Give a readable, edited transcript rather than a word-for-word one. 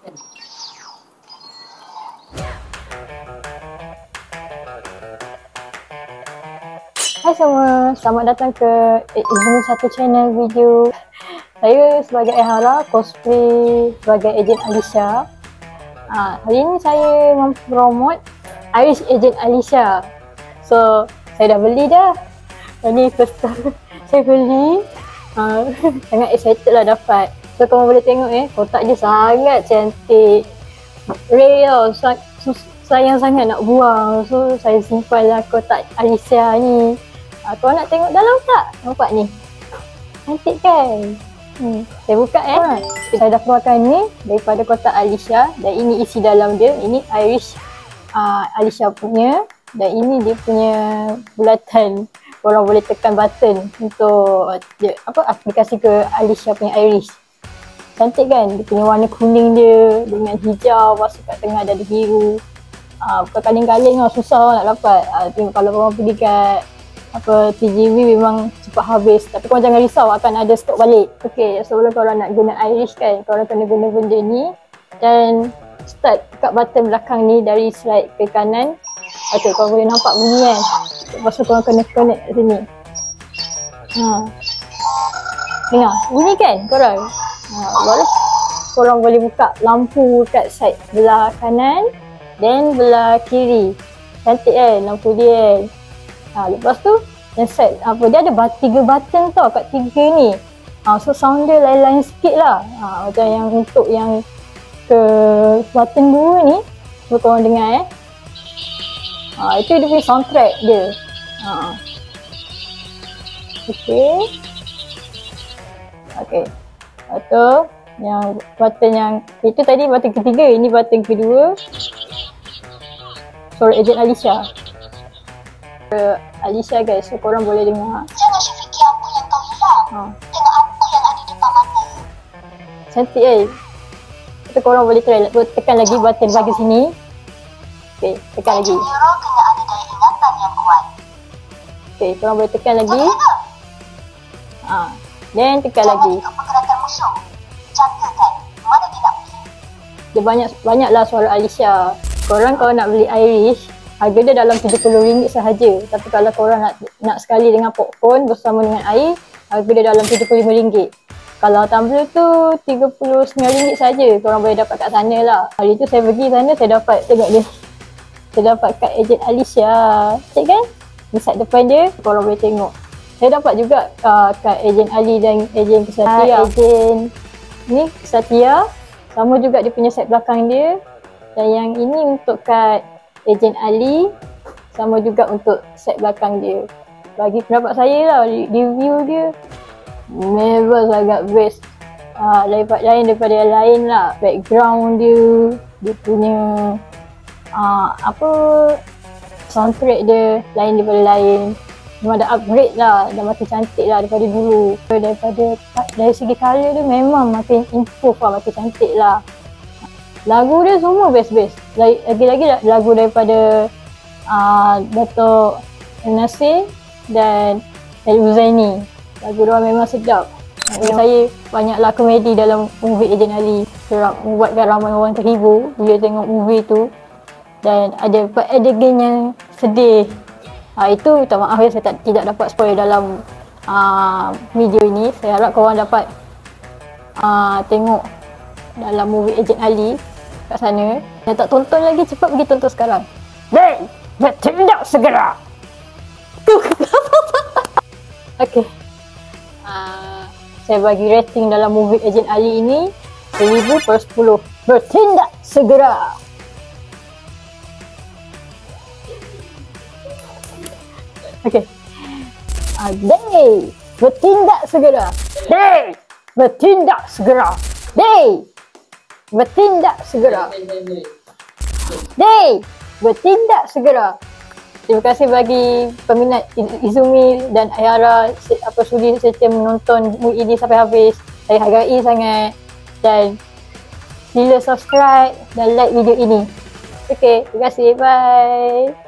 Hai semua, selamat datang ke Izumi Satu Channel video. Saya sebagai Ayhara cosplay sebagai Ejen Alisha. Hari ini saya mempromot Irish Ejen Alisha. So, saya dah beli dah. Ini first time saya beli. Sangat excited lah dapat. So, korang boleh tengok kotak dia sangat cantik. Rare tau, sayang sangat nak buang. So, saya simpan lah kotak Alisha ni. Kau nak tengok dalam tak? Nampak ni? Cantik kan? Saya buka Saya dah keluarkan ni daripada kotak Alisha. Dan ini isi dalam dia. Ini Irish Alisha punya. Dan ini dia punya bulatan. Korang boleh tekan button untuk aplikasi ke Alisha punya Irish. Cantik kan? Dia punya warna kuning dia dengan hijau. Lepas kat tengah ada biru. Bukan kaling-kaling lah, susah nak dapat. Tengok kalau korang pergi kat TGV memang cepat habis. Tapi korang jangan risau, akan ada stok balik. Okay, sebelum korang nak guna Irish kan, korang kena guna benda ni. Dan start kat button belakang ni dari slide ke kanan. Okay, korang boleh nampak bunyi kan. Lepas tu korang kena connect kat sini. Dengar, bunyi kan korang. Baru korang boleh buka lampu kat side belah kanan dan belah kiri. Cantik kan lampu dia kan. Lepas tu yang set dia ada 3 button tau kat 3 ni. So sound dia lain-lain sikit lah. Macam yang untuk yang ke button 2 ni, cuba korang dengar itu dia punya soundtrack dia. Okay. Lepas tu yang button yang itu tadi button ketiga, ini button kedua. Suara Ejen Alisha. Alisha guys, so korang boleh dengar. Jangan fikir apa yang kau hilang. Tengok apa yang ada depan mata. Cantik kan? So korang boleh try tekan lagi button bagi sini. Okay, tekan lagi. Neuro kena ada daya ingatan yang kuat. Okay, korang boleh tekan lagi. Then tekan Jangan lagi. ikut pergerakan musuh. Jangkakan mana dia nak pergi. Dia banyaklah suara Alisha. Korang kalau nak beli Irish, harga dia dalam RM70 sahaja. Tapi kalau korang nak sekali dengan popcorn bersama dengan air, harga dia dalam RM75. Kalau tumbler tu RM39 sahaja. Korang boleh dapat kat sana lah. Hari tu saya pergi sana, saya dapat, tengok dia. Saya dapat kat Ejen Alisha. Cantik kan? Di side depan dia, korang boleh tengok. Saya dapat juga kat Ejen Ali dan Ejen Kesatria. Ejen ni Kesatria. Sama juga dia punya side belakang dia. Dan yang ini untuk kat Ejen Ali, sama juga untuk set belakang dia. Bagi pendapat saya lah, review dia memang sangat best. Daripada yang lain lah. Background dia, dia punya soundtrack dia lain daripada lain. Memang ada upgrade lah, dah makin cantik lah daripada dulu. Dari segi colour dia memang makin improve lah, makin cantik lah. Lagu dia semua best-best. Lagi-lagi lagu daripada Dato' Nasir dan El Huzaini. Lagu dia memang sedap. Saya banyaklah komedi dalam movie Ejen Ali. Membuatkan ramai orang terhibur bila tengok movie tu. Dan ada adegan yang sedih. Itu minta maaf ya, saya tidak dapat spoil dalam video ini. Saya harap korang dapat tengok dalam movie Ejen Ali kat sana. Yang tak tonton lagi, cepat pergi tonton sekarang. Dan bertindak segera. Okay. Saya bagi rating dalam movie Ejen Ali ini 1000/10. Bertindak segera. Okay. Day, bertindak segera. Day, bertindak segera. Day, bertindak segera. Day, bertindak segera. Terima kasih bagi peminat Izumi dan Ayhara sudi setia menonton movie ini sampai habis. Saya hargai sangat. Dan sila subscribe dan like video ini. Okay, terima kasih. Bye.